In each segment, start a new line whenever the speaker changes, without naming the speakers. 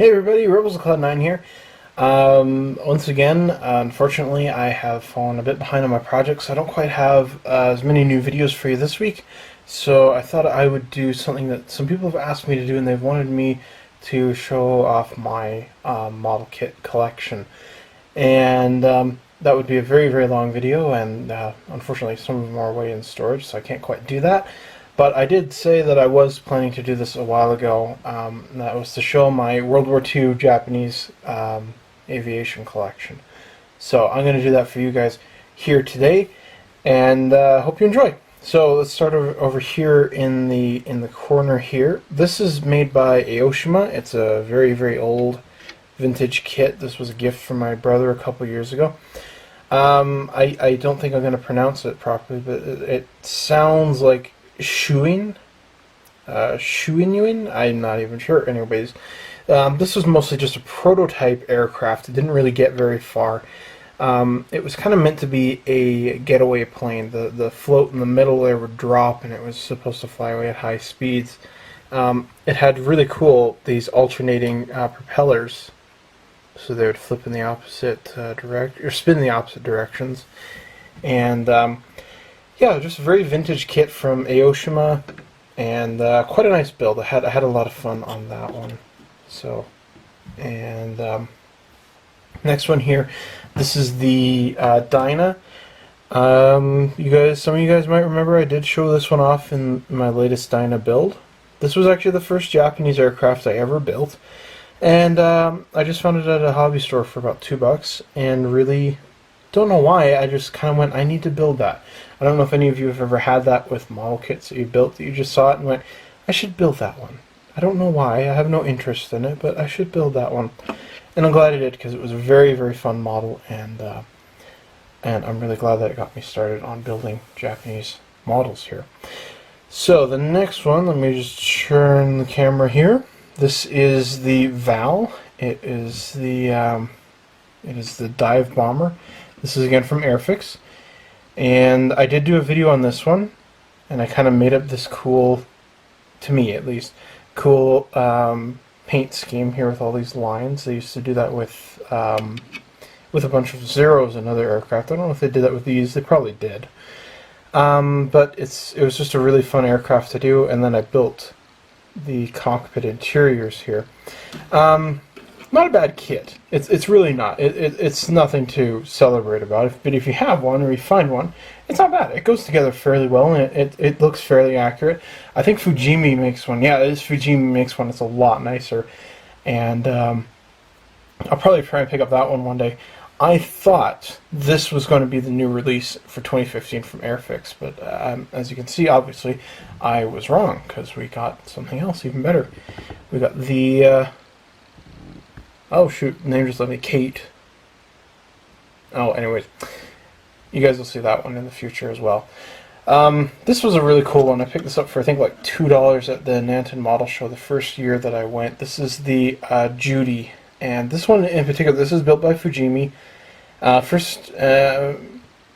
Hey everybody, Rebels of Cloud9 here. Once again, unfortunately, I have fallen a bit behind on my project, so I don't quite have as many new videos for you this week. So I thought I would do something that some people have asked me to do, and they've wanted me to show off my model kit collection. And that would be a very, very long video, and unfortunately some of them are away in storage, so I can't quite do that. But I did say that I was planning to do this a while ago, and that was to show my World War II Japanese aviation collection. So I'm going to do that for you guys here today, and hope you enjoy. So let's start over here in the corner here. This is made by Aoshima. It's a very, very old vintage kit. This was a gift from my brother a couple years ago. I don't think I'm going to pronounce it properly, but it sounds like Shuin, Shuinyuin? I'm not even sure. Anyways, this was mostly just a prototype aircraft. It didn't really get very far. It was kind of meant to be a getaway plane. The float in the middle there would drop, and it was supposed to fly away at high speeds. It had really cool these alternating propellers, so they would flip in the opposite spin in the opposite directions, and yeah, just a very vintage kit from Aoshima, and quite a nice build. I had a lot of fun on that one. So, and next one here, this is the Dyna. Some of you guys might remember I did show this one off in my latest Dyna build. This was actually the first Japanese aircraft I ever built, and I just found it at a hobby store for about $2, and really don't know why. I just kind of went, I need to build that. I don't know if any of you have ever had that with model kits that you built, that you just saw it and went, I should build that one. I don't know why. I have no interest in it, but I should build that one. And I'm glad I did, because it was a very, very fun model, and I'm really glad that it got me started on building Japanese models here. So the next one, let me just turn the camera here. This is the Val. It is the dive bomber. This is again from Airfix, and I did do a video on this one, and I kind of made up this cool, to me at least, cool paint scheme here with all these lines. They used to do that with a bunch of Zeros and other aircraft. I don't know if they did that with these. They probably did, but it was just a really fun aircraft to do. And then I built the cockpit interiors here. Not a bad kit. It's really not. It's nothing to celebrate about. But if you have one or you find one, it's not bad. It goes together fairly well, and it looks fairly accurate. I think Fujimi makes one. Yeah, Fujimi makes one. It's a lot nicer, and I'll probably try and pick up that one day. I thought this was going to be the new release for 2015 from Airfix, but as you can see, obviously, I was wrong, because we got something else even better. We got the oh shoot, name just let me, Kate. Oh, anyways, you guys will see that one in the future as well. This was a really cool one. I picked this up for I think like $2 at the Nanton Model Show the first year that I went. This is the Judy, and this one in particular, this is built by Fujimi. First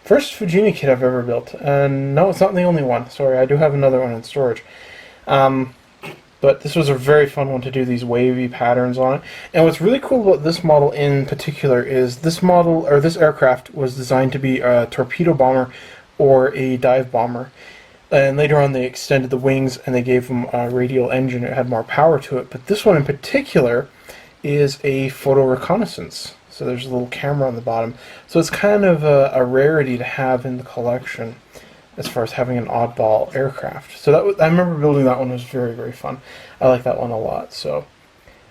Fujimi kit I've ever built. And no, it's not the only one. Sorry, I do have another one in storage. But this was a very fun one to do these wavy patterns on it. And what's really cool about this model in particular is this aircraft was designed to be a torpedo bomber or a dive bomber. And later on they extended the wings and they gave them a radial engine. It had more power to it. But this one in particular is a photo reconnaissance. So there's a little camera on the bottom. So it's kind of a rarity to have in the collection, as far as having an oddball aircraft. So I remember building that one. It was very, very fun. I like that one a lot. So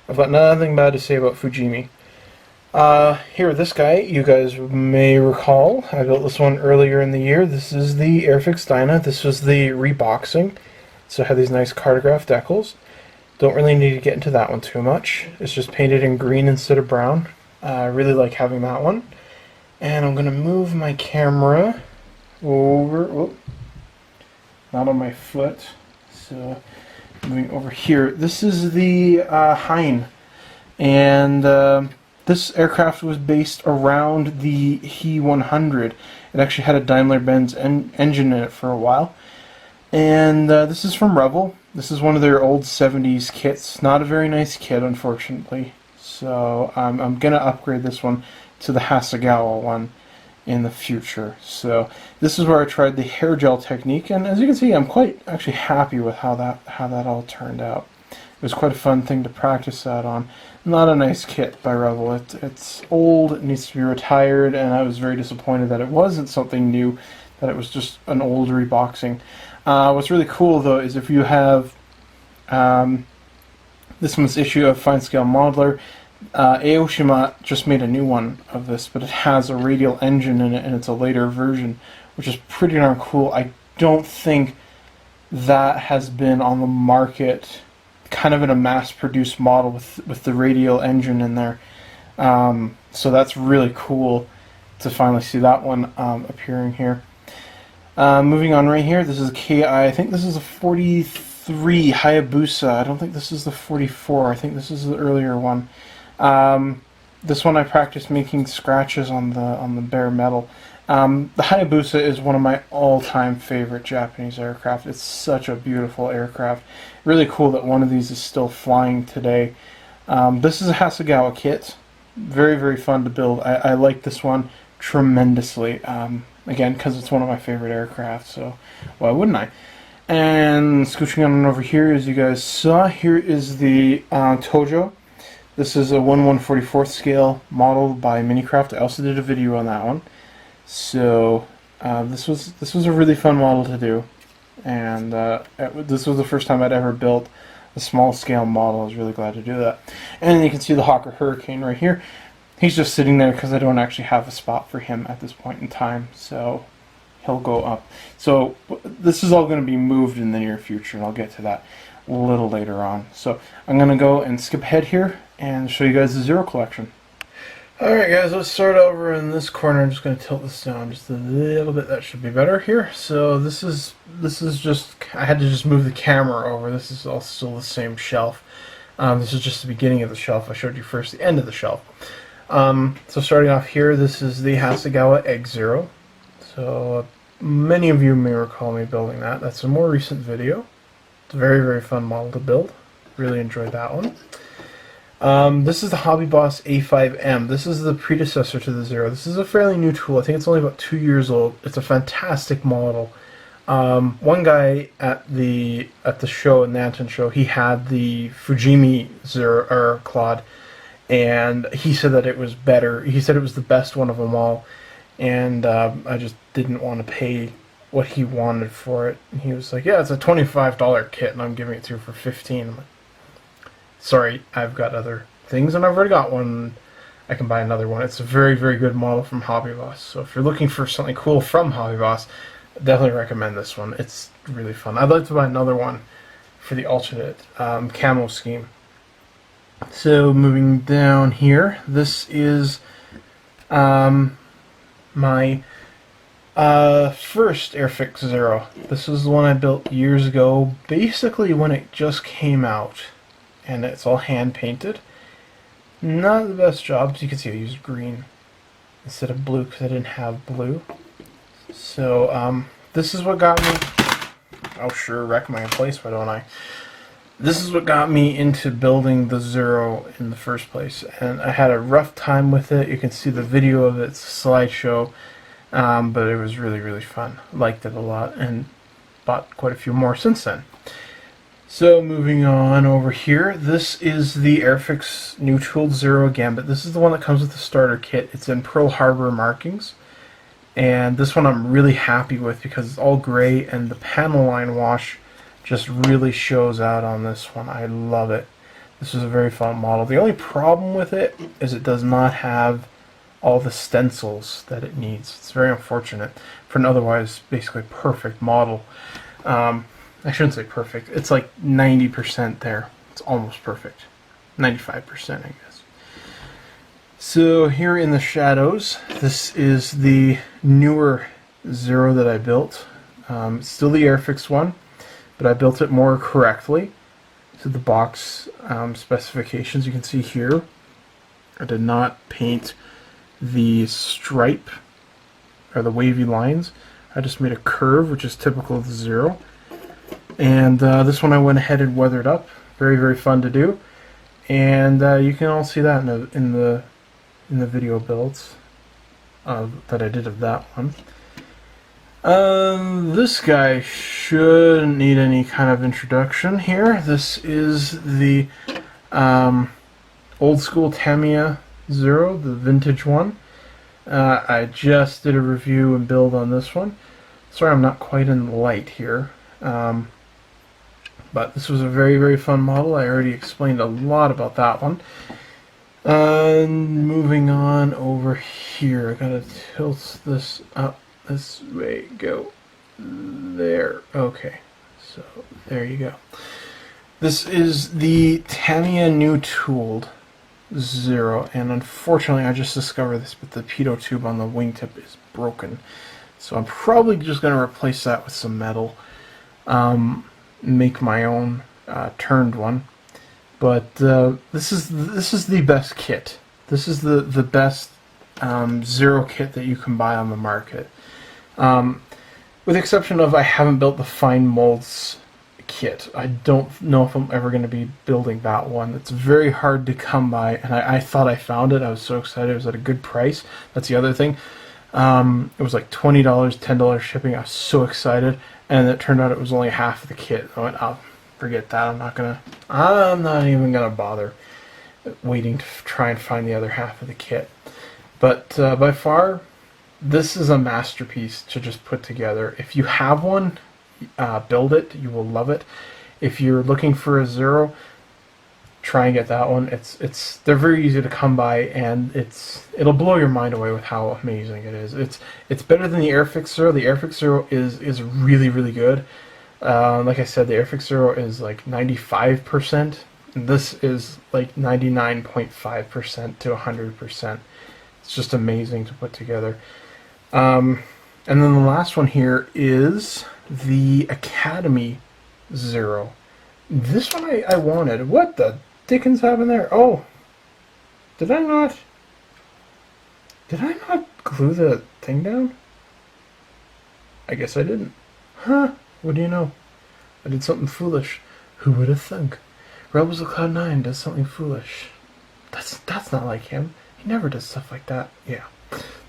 I've got nothing bad to say about Fujimi. Here, this guy, you guys may recall, I built this one earlier in the year. This is the Airfix Dyna. This was the reboxing. So it had these nice cartograph decals. Don't really need to get into that one too much. It's just painted in green instead of brown. I really like having that one. And I'm going to move my camera over, whoop, not on my foot, so moving over here. This is the Hein, and this aircraft was based around the He 100. It actually had a Daimler-Benz engine in it for a while, and this is from Rebel. This is one of their old 70s kits. Not a very nice kit, unfortunately. So I'm gonna upgrade this one to the Hasegawa one in the future. So this is where I tried the hair gel technique, and as you can see, I'm quite actually happy with how that all turned out. It was quite a fun thing to practice that on. Not a nice kit by Rebel. It's old, it needs to be retired, and I was very disappointed that it wasn't something new, that it was just an old reboxing. What's really cool though is if you have this one's issue of Fine Scale Modeler, Aoshima just made a new one of this, but it has a radial engine in it, and it's a later version, which is pretty darn cool. I don't think that has been on the market kind of in a mass-produced model with the radial engine in there. So that's really cool to finally see that one appearing here. Moving on right here, this is a KI. I think this is a 43 Hayabusa. I don't think this is the 44. I think this is the earlier one. This one I practiced making scratches on the bare metal. The Hayabusa is one of my all-time favorite Japanese aircraft. It's such a beautiful aircraft. Really cool that one of these is still flying today. This is a Hasegawa kit. Very, very fun to build. I like this one tremendously. Again, because it's one of my favorite aircraft, so why wouldn't I? And scooching on over here, as you guys saw, here is the Tojo. This is a 1/144th scale model by Minicraft. I also did a video on that one. So this was a really fun model to do, and this was the first time I'd ever built a small scale model. I was really glad to do that. And you can see the Hawker Hurricane right here. He's just sitting there because I don't actually have a spot for him at this point in time, so he'll go up. So this is all going to be moved in the near future, and I'll get to that a little later on. So I'm going to go and skip ahead here and show you guys the Zero collection. Alright guys, let's start over in this corner. I'm just going to tilt this down just a little bit. That should be better here. So this is just, I had to just move the camera over. This is all still the same shelf. This is just the beginning of the shelf. I showed you first the end of the shelf. So starting off here, this is the Hasegawa Egg Zero. So many of you may recall me building that. That's a more recent video. It's a very, very fun model to build. Really enjoyed that one. This is the Hobby Boss A5M. This is the predecessor to the Zero. This is a fairly new tool. I think it's only about 2 years old. It's a fantastic model. One guy at the show, at Nanton show, he had the Fujimi Zero or Claude, and he said that it was better. He said it was the best one of them all, and I just didn't want to pay what he wanted for it. And he was like, "Yeah, it's a $25 kit, and I'm giving it to you for $15." I'm like, sorry, I've got other things, and I've already got one. I can buy another one. It's a very, very good model from Hobby Boss. So if you're looking for something cool from Hobby Boss, I definitely recommend this one. It's really fun. I'd like to buy another one for the alternate camo scheme. So moving down here, this is my first Airfix Zero. This is the one I built years ago, basically when it just came out. And it's all hand painted. Not the best job. As you can see, I used green instead of blue because I didn't have blue. So this is what got me. Oh sure, wreck my place, why don't I? This is what got me into building the Zero in the first place, and I had a rough time with it. You can see the video of its slideshow, but it was really, really fun. Liked it a lot, and bought quite a few more since then. So moving on over here, this is the Airfix New Tooled Zero Gambit. This is the one that comes with the starter kit. It's in Pearl Harbor markings, and this one I'm really happy with because it's all gray, and the panel line wash just really shows out on this one. I love it. This is a very fun model. The only problem with it is it does not have all the stencils that it needs. It's very unfortunate for an otherwise basically perfect model. I shouldn't say perfect. It's like 90% there. It's almost perfect. 95%, I guess. So here in the shadows, this is the newer Zero that I built. It's still the Airfix one, but I built it more correctly to the box specifications. You can see here, I did not paint the stripe or the wavy lines. I just made a curve, which is typical of the Zero. And this one I went ahead and weathered up. Very, very fun to do. and you can all see that in the video builds that I did of that one. This guy shouldn't need any kind of introduction here. This is the old school Tamiya Zero, the vintage one. I just did a review and build on this one. Sorry I'm not quite in the light here. But this was a very, very fun model. I already explained a lot about that one. Moving on over here. I gotta tilt this up this way. Go there. Okay. So there you go. This is the Tamiya New Tooled Zero, and unfortunately I just discovered this, but the pitot tube on the wingtip is broken. So I'm probably just going to replace that with some metal. Make my own turned one. But this is the best kit. This is the best Zero kit that you can buy on the market. With the exception of I haven't built the fine molds kit. I don't know if I'm ever going to be building that one. It's very hard to come by, and I thought I found it. I was so excited. It was at a good price. That's the other thing. It was like $20, $10 shipping. I was so excited, and it turned out it was only half of the kit. I went, oh, forget that. I'm not even gonna bother waiting to try and find the other half of the kit. But by far, this is a masterpiece to just put together. If you have one, build it. You will love it. If you're looking for a Zero, try and get that one. They're very easy to come by, and it'll blow your mind away with how amazing it is. It's better than the Airfix Zero. The Airfix Zero is really, really good. Like I said, the Airfix Zero is like 95%. And this is like 99.5% to 100%. It's just amazing to put together. And then the last one here is the Academy Zero. This one I wanted. What the dickens happened there? Oh, did I not glue the thing down? I guess I didn't. Huh? What do you know? I did something foolish. Who would have thunk? Rebels of Cloud9 does something foolish. That's not like him. He never does stuff like that. Yeah.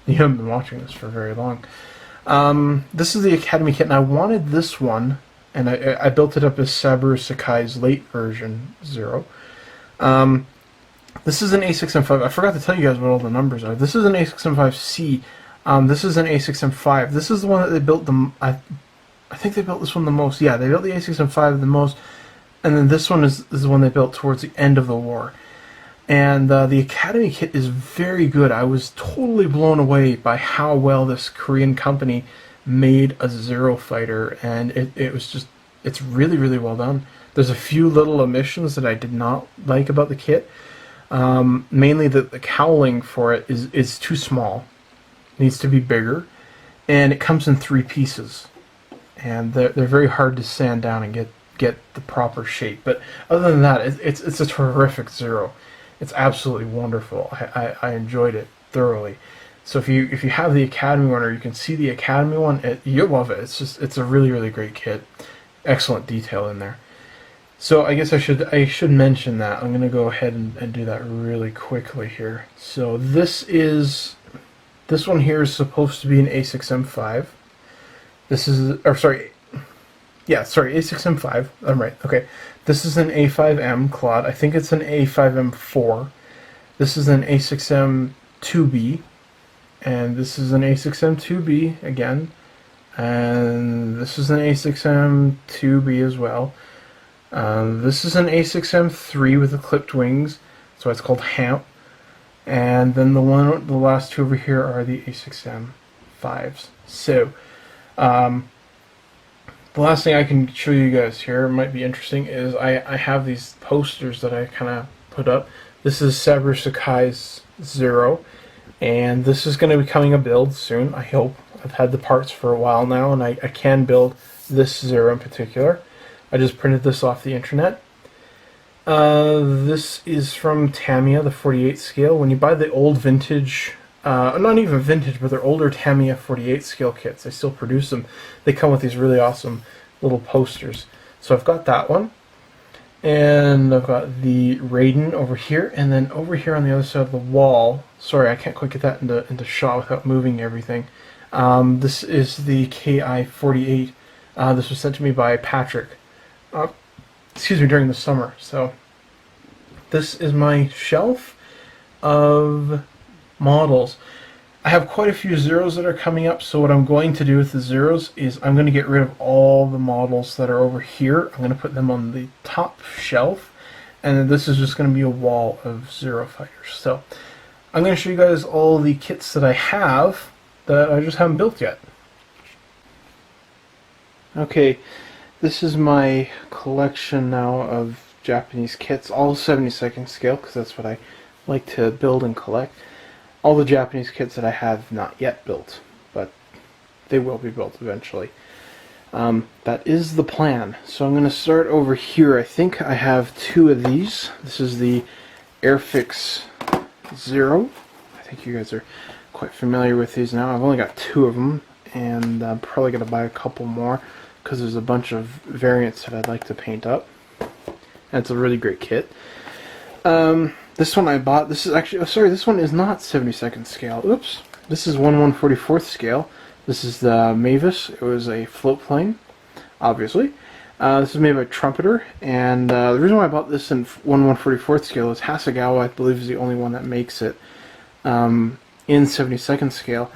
You haven't been watching this for very long. This is the Academy kit, and I wanted this one, and I built it up as Saburo Sakai's late version Zero. This is an A6M5. I forgot to tell you guys what all the numbers are. This is an A6M5C. This is an A6M5. This is the one that they built I think they built this one the most. Yeah, they built the A6M5 the most, and then this one is the one they built towards the end of the war. And the Academy kit is very good. I was totally blown away by how well this Korean company made a Zero fighter, and it's really, really well done. There's a few little omissions that I did not like about the kit. Mainly the cowling for it is too small. It needs to be bigger, and it comes in 3 pieces. And they're very hard to sand down and get the proper shape. But other than that, it's a terrific Zero. It's absolutely wonderful. I enjoyed it thoroughly. So if you have the Academy one, or you can see the Academy one, you'll love it. It's a really, really great kit. Excellent detail in there. So I guess I should mention that. I'm gonna go ahead and do that really quickly here. So this one here is supposed to be an A6M5. This is, or sorry, yeah, sorry, A6M5. I'm right. Okay, this is an A5M Claude. I think it's an A5M4. This is an A6M2B, and this is an A6M2B again, and this is an A6M2B as well. This is an A6M3 with the clipped wings, so it's called Hamp. And then the last two over here are the A6M5s. So, the last thing I can show you guys here might be interesting is I have these posters that I kind of put up. This is Saburo Sakai's Zero, and this is going to be becoming a build soon, I hope. I've had the parts for a while now, and I can build this Zero in particular. I just printed this off the internet. This is from Tamiya, the 48 scale. When you buy the old vintage, not even vintage, but they're older Tamiya 48 scale kits, they still produce them. They come with these really awesome little posters. So I've got that one. And I've got the Raiden over here, and then over here on the other side of the wall, sorry, I can't quite get that into shot without moving everything. This is the KI-48. This was sent to me by Patrick, excuse me, during the summer. So this is my shelf of models. I have quite a few zeros that are coming up, so what I'm going to do with the zeros is I'm going to get rid of all the models that are over here. I'm going to put them on the top shelf, and then this is just going to be a wall of Zero fighters. So I'm going to show you guys all the kits that I have that I just haven't built yet. Okay, this is my collection now of Japanese kits, all 72nd scale, because that's what I like to build and collect. All the Japanese kits that I have not yet built, but they will be built eventually. That is the plan. So I'm going to start over here. I think I have two of these. This is the Airfix Zero. I think you guys are quite familiar with these now. I've only got two of them, and I'm probably going to buy a couple more because there's a bunch of variants that I'd like to paint up. And it's a really great kit. This one I bought, this is actually, oh sorry, this one is not 72nd scale. Oops. This is 1/144th scale. This is the Mavis. It was a float plane, obviously. This is made by Trumpeter, and the reason why I bought this in 1/144th scale is Hasegawa, I believe, is the only one that makes it in 72nd scale.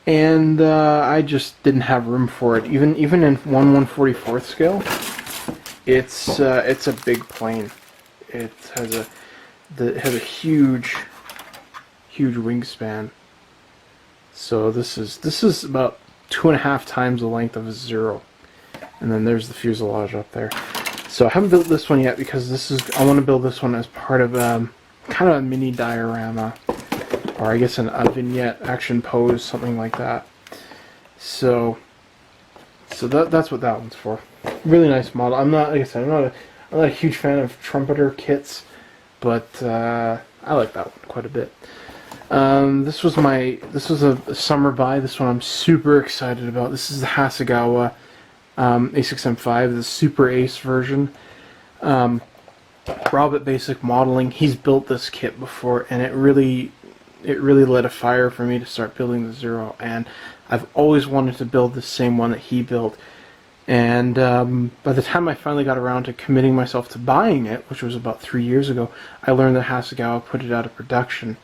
And I just didn't have room for it. Even in 1/144th scale, it's a big plane. It has a huge wingspan. So this is about 2.5 times the length of a Zero. And then there's the fuselage up there. So I haven't built this one yet because I want to build this one as part of kind of a mini diorama, or I guess a vignette, action pose, something like that. So that's what that one's for. Really nice model. I'm not, like I said, I'm not a huge fan of Trumpeter kits, but I like that one quite a bit. This was a summer buy. This one I'm super excited about. This is the Hasegawa A6M5, the Super Ace version. Rob at Basic Modeling, he's built this kit before, and it really lit a fire for me to start building the Zero. And I've always wanted to build the same one that he built. And by the time I finally got around to committing myself to buying it, which was about 3 years ago, I learned that Hasegawa put it out of production.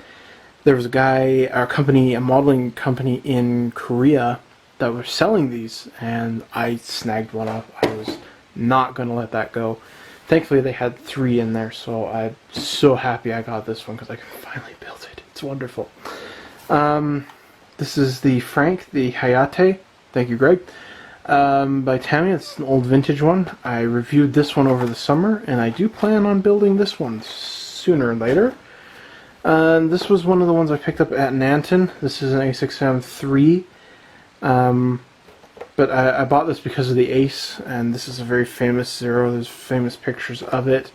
There was a modeling company in Korea that was selling these, and I snagged one up. I was not going to let that go. Thankfully, they had 3 in there, so I'm so happy I got this one because I can finally build it. It's wonderful. This is the Frank, the Hayate. Thank you, Greg. By Tamiya. It's an old vintage one. I reviewed this one over the summer, and I do plan on building this one sooner or later. This was one of the ones I picked up at Nanton. This is an A6M3. But I bought this because of the Ace, and this is a very famous Zero. There's famous pictures of it.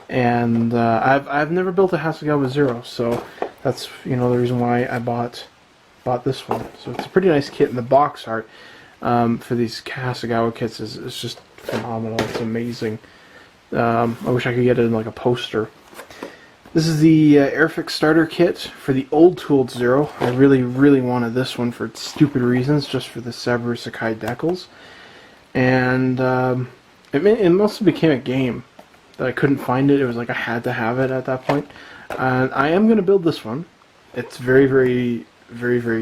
And I've never built a Hasegawa Zero, so that's the reason why I bought this one. So it's a pretty nice kit, and the box art for these Hasegawa kits is just phenomenal. It's amazing. I wish I could get it in like a poster. This is the Airfix starter kit for the old tooled Zero. I really wanted this one for stupid reasons, just for the Sabaru Sakai decals. And it mostly became a game that I couldn't find it. It was like I had to have it at that point. And I am going to build this one. It's very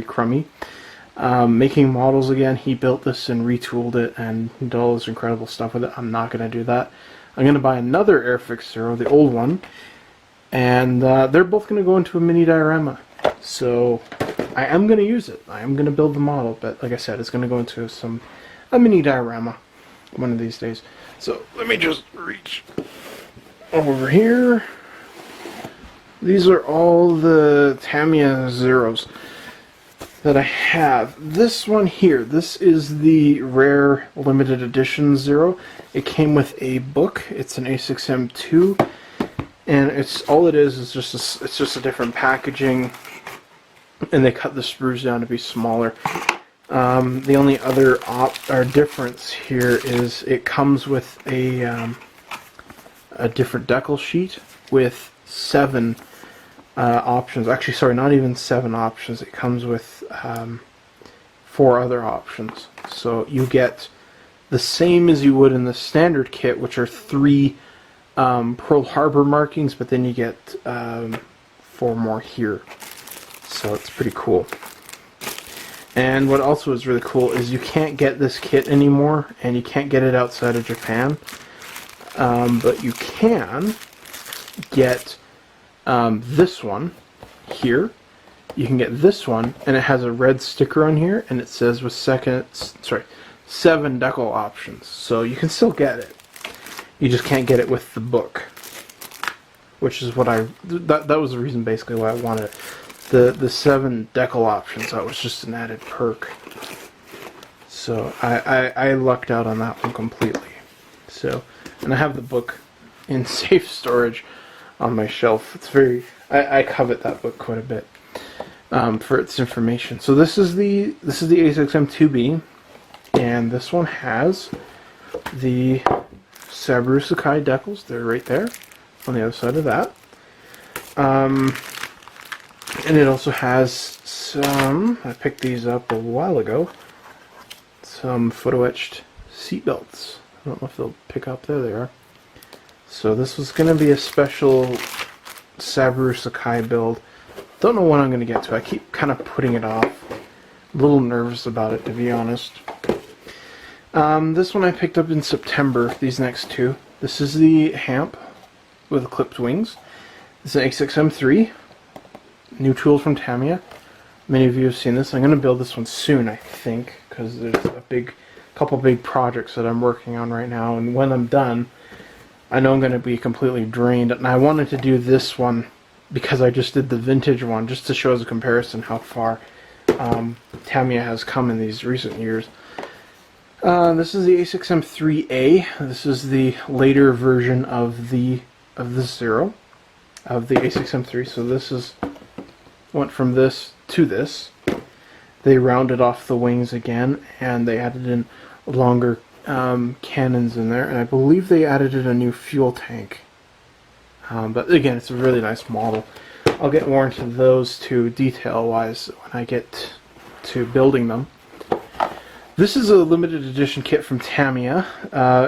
crummy. Making models again. He built this and retooled it and did all this incredible stuff with it. I'm not going to do that. I'm going to buy another Airfix Zero, the old one, and they're both going to go into a mini diorama. So I am going to use it. I am going to build the model, but like I said, it's going to go into a mini diorama one of these days. So let me just reach over here. These are all the Tamiya Zeros that I have. This one here, this is the rare limited edition Zero. It came with a book. It's an A6M2, and it's just a different packaging, and they cut the sprues down to be smaller. The only other difference here is it comes with a a different decal sheet with 7 options. Actually, sorry, not even 7 options. It comes with 4 other options. So you get the same as you would in the standard kit, which are 3 Pearl Harbor markings, but then you get 4 more here. So it's pretty cool. And what also is really cool is you can't get this kit anymore, and you can't get it outside of Japan. But you can get this one here. You can get this one, and it has a red sticker on here, and it says with 7 decal options. So you can still get it. You just can't get it with the book, which is what that was the reason basically why I wanted it. The 7 decal options, that was just an added perk. So I lucked out on that one completely. So, and I have the book in safe storage on my shelf. It's I covet that book quite a bit for its information. So this is the A6M2B, and this one has the Sabaru Sakai decals. They're right there on the other side of that. And it also has some, I picked these up a while ago, some photo etched seat belts. I don't know if they'll pick up. There they are. So this was going to be a special Sabaru Sakai build. Don't know when I'm going to get to. I keep kind of putting it off. A little nervous about it, to be honest. This one I picked up in September, these next 2. This is the Hamp with clipped wings. This is an A6M3. New tools from Tamiya. Many of you have seen this. I'm going to build this one soon, I think, because there's a couple big projects that I'm working on right now, and when I'm done, I know I'm going to be completely drained. And I wanted to do this one because I just did the vintage one, just to show as a comparison how far Tamiya has come in these recent years. This is the A6M3A. This is the later version of the Zero, of the A6M3. So this went from this to this. They rounded off the wings again, and they added in longer cannons in there, and I believe they added in a new fuel tank. But again, it's a really nice model. I'll get more into those two detail-wise when I get to building them. This is a limited edition kit from Tamiya.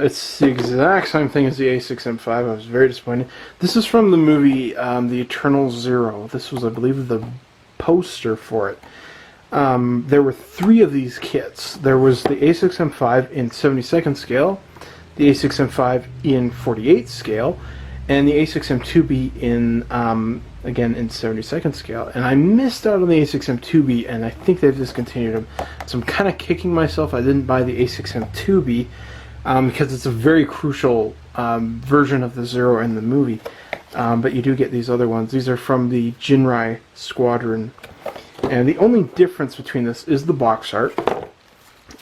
It's the exact same thing as the A6M5. I was very disappointed. This is from the movie The Eternal Zero. This was, I believe, the poster for it. There were 3 of these kits. There was the A6M5 in 72nd scale, the A6M5 in 48 scale, and the A6M2B in, again, in 72nd scale. And I missed out on the A6M2B, and I think they've discontinued them. So I'm kind of kicking myself I didn't buy the A6M2B, because it's a very crucial version of the Zero in the movie. But you do get these other ones. These are from the Jinrai Squadron. And the only difference between this is the box art.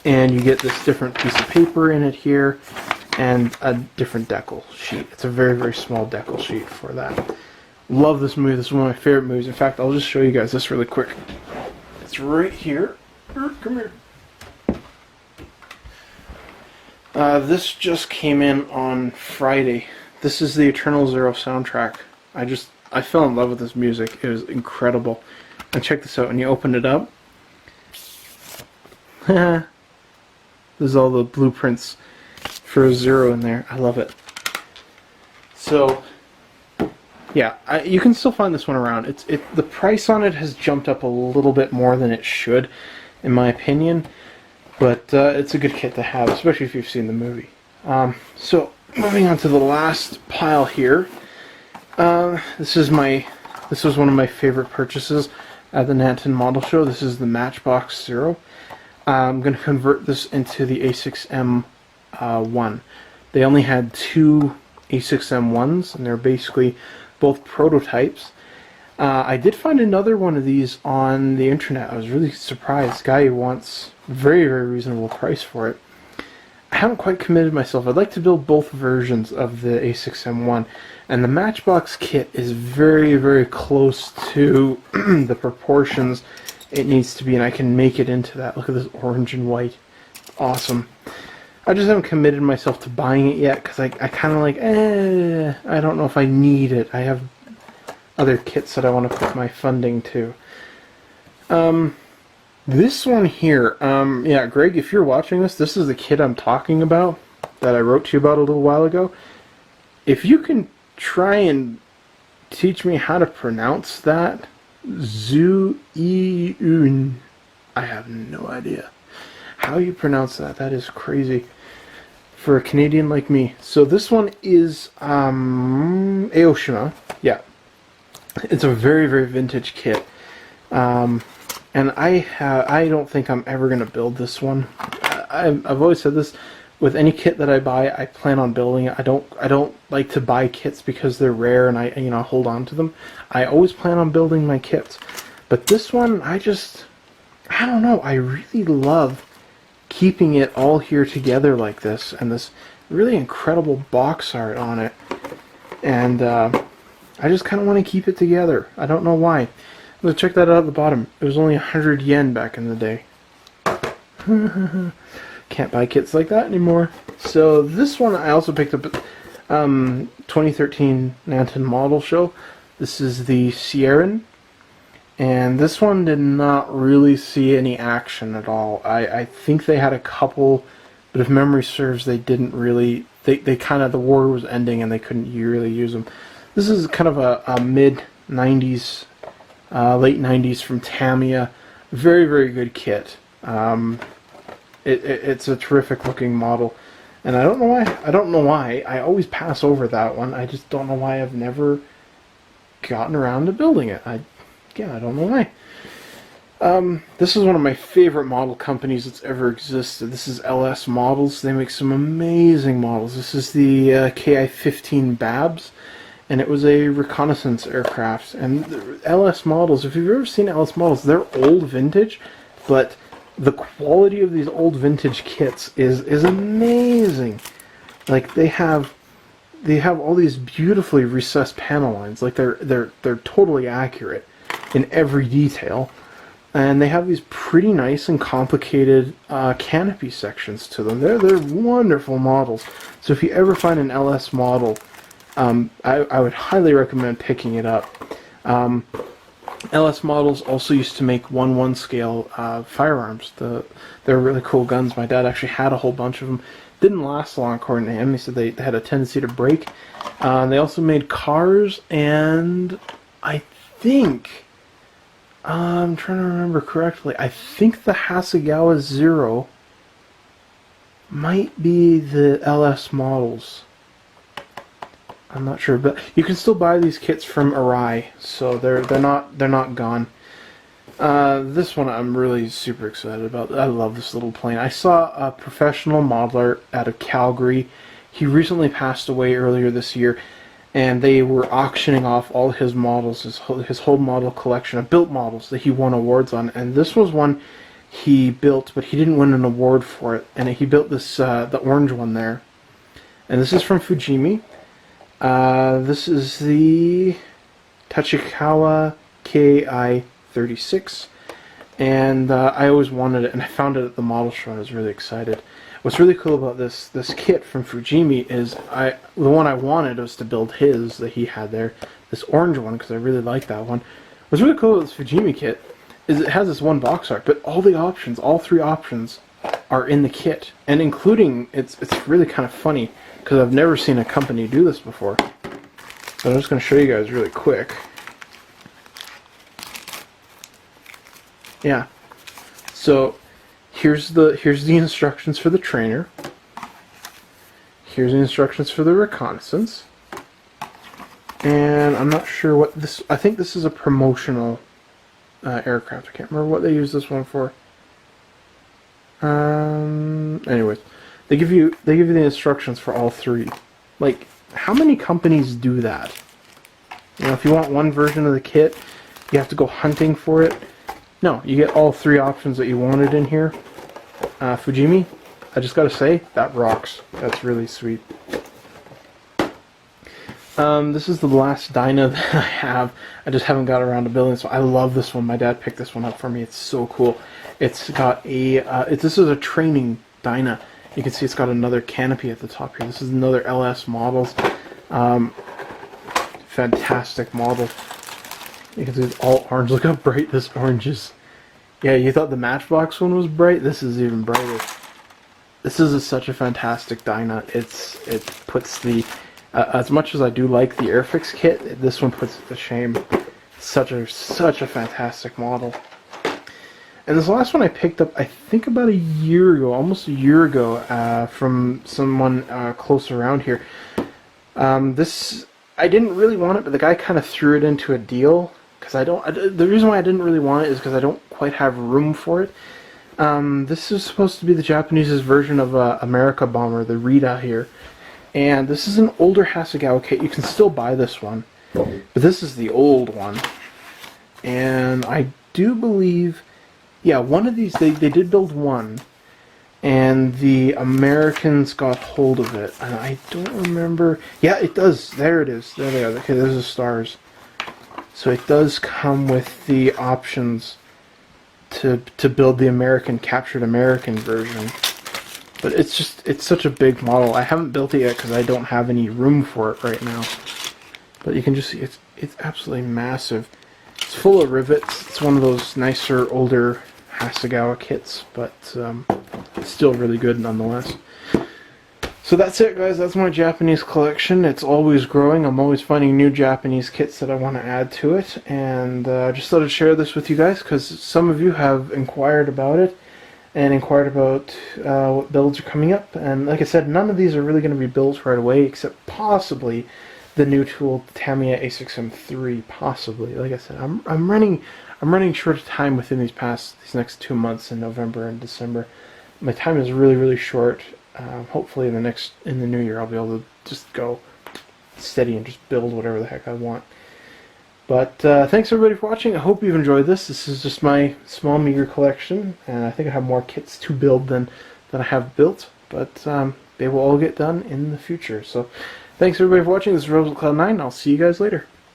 And you get this different piece of paper in it here, and a different decal sheet. It's a very, very small decal sheet for that. Love this movie. This is one of my favorite movies. In fact, I'll just show you guys this really quick. It's right here. Come here. This just came in on Friday. This is the Eternal Zero soundtrack. I fell in love with this music. It was incredible. And check this out. When you open it up, there's all the blueprints for Zero in there. I love it. So, yeah, you can still find this one around. The price on it has jumped up a little bit more than it should, in my opinion. But it's a good kit to have, especially if you've seen the movie. So, moving on to the last pile here. This was one of my favorite purchases at the Nanton Model Show. This is the Matchbox Zero. I'm going to convert this into the A6M1. They only had 2 A6M1s, and they're basically both prototypes. I did find another one of these on the internet. I was really surprised. Guy wants a very, very reasonable price for it. I haven't quite committed myself. I'd like to build both versions of the A6M1, and the Matchbox kit is very, very close to the proportions it needs to be, and I can make it into that. Look at this orange and white. Awesome. I just haven't committed myself to buying it yet because I kind of like, I don't know if I need it. I have other kits that I want to put my funding to. This one here, yeah, Greg, if you're watching this is the kit I'm talking about that I wrote to you about a little while ago. If you can try and teach me how to pronounce that, WWII, I have no idea how you pronounce that. That is crazy for a Canadian like me. So this one is Aoshima. Yeah, it's a very, very vintage kit. And I don't think I'm ever gonna build this one. I've always said this. With any kit that I buy, I plan on building it. I don't like to buy kits because they're rare and I hold on to them. I always plan on building my kits. But this one, I don't know. I really love keeping it all here together like this, and this really incredible box art on it. And I just kind of want to keep it together. I don't know why. Let's check that out at the bottom. It was only 100 yen back in the day. Can't buy kits like that anymore. So this one I also picked up at 2013 Nanton Model Show. This is the Sierran. And this one did not really see any action at all. I think they had a couple, but if memory serves, they didn't really... They kind of... The war was ending and they couldn't really use them. This is kind of a mid-90s, late 90s from Tamiya. Very, very good kit. It's a terrific looking model, and I don't know why. I always pass over that one. I just don't know why I've never gotten around to building it. I don't know why. This is one of my favorite model companies that's ever existed. This is LS Models. They make some amazing models. This is the KI-15 Babs, and it was a reconnaissance aircraft. And LS Models, if you've ever seen LS Models, they're old vintage, but the quality of these old vintage kits is amazing. Like they have all these beautifully recessed panel lines. Like they're totally accurate in every detail, and they have these pretty nice and complicated canopy sections to them. They're wonderful models. So if you ever find an LS model, I would highly recommend picking it up. LS Models also used to make 1/1 scale firearms. They're really cool guns. My dad actually had a whole bunch of them. Didn't last long, according to him. He said they had a tendency to break. They also made cars, and I think, I'm trying to remember correctly, I think the Hasegawa Zero might be the LS Models. I'm not sure, but you can still buy these kits from Arai, so they're not gone. This one I'm really super excited about. I love this little plane. I saw a professional modeler out of Calgary. He recently passed away earlier this year, and they were auctioning off all his models, his whole model collection of built models that he won awards on. And this was one he built, but he didn't win an award for it. And he built this the orange one there. And this is from Fujimi. This is the Tachikawa KI-36, and I always wanted it, and I found it at the model show, and I was really excited. What's really cool about this kit from Fujimi is the one I wanted was to build his that he had there, this orange one, because I really like that one. What's really cool about this Fujimi kit is it has this one box art, but all the options, all three options, are in the kit, and including, it's really kind of funny, because I've never seen a company do this before. So I'm just going to show you guys really quick. Yeah. So here's the instructions for the trainer. Here's the instructions for the reconnaissance. And I'm not sure what this... I think this is a promotional aircraft. I can't remember what they use this one for. Anyways, they give you the instructions for all three. Like, how many companies do that? You know, if you want one version of the kit, you have to go hunting for it. No, you get all three options that you wanted in here. Fujimi, I just gotta say, that rocks. That's really sweet. This is the last Dyna that I have. I just haven't got around to building, so I love this one. My dad picked this one up for me. It's so cool. It's got a, this is a training Dyna, You can see it's got another canopy at the top here. This is another LS model. Fantastic model. You can see it's all orange. Look how bright this orange is. Yeah, you thought the Matchbox one was bright? This is even brighter. This is such a fantastic die nut. It puts the... as much as I do like the Airfix kit, this one puts it to shame. Such a fantastic model. And this last one I picked up, I think about a year ago, almost a year ago, from someone close around here. This, I didn't really want it, but the guy kind of threw it into a deal. Because the reason why I didn't really want it is because I don't quite have room for it. This is supposed to be the Japanese's version of America Bomber, the Rita here. And this is an older Hasegawa kit. You can still buy this one. But this is the old one. And I do believe... Yeah, one of these, they did build one, and the Americans got hold of it, and I don't remember, yeah, it does, there it is, there they are, okay, there's the stars. So it does come with the options to build the captured American version, but it's such a big model. I haven't built it yet because I don't have any room for it right now, but you can just see, it's absolutely massive. It's full of rivets. It's one of those nicer, older Hasegawa kits, but it's still really good nonetheless. So that's it, guys. That's my Japanese collection. It's always growing. I'm always finding new Japanese kits that I want to add to it, and I just thought I'd share this with you guys because some of you have inquired about it and inquired about what builds are coming up. And like I said, none of these are really going to be built right away, except possibly the new tool Tamiya A6M3, possibly. Like I said, I'm running short of time within these next 2 months in November and December. My time is really short. Hopefully in the new year I'll be able to just go steady and just build whatever the heck I want. But thanks everybody for watching. I hope you've enjoyed this. This is just my small meager collection, and I think I have more kits to build than I have built, but they will all get done in the future. So thanks everybody for watching. This is Rose at Cloud9. I'll see you guys later.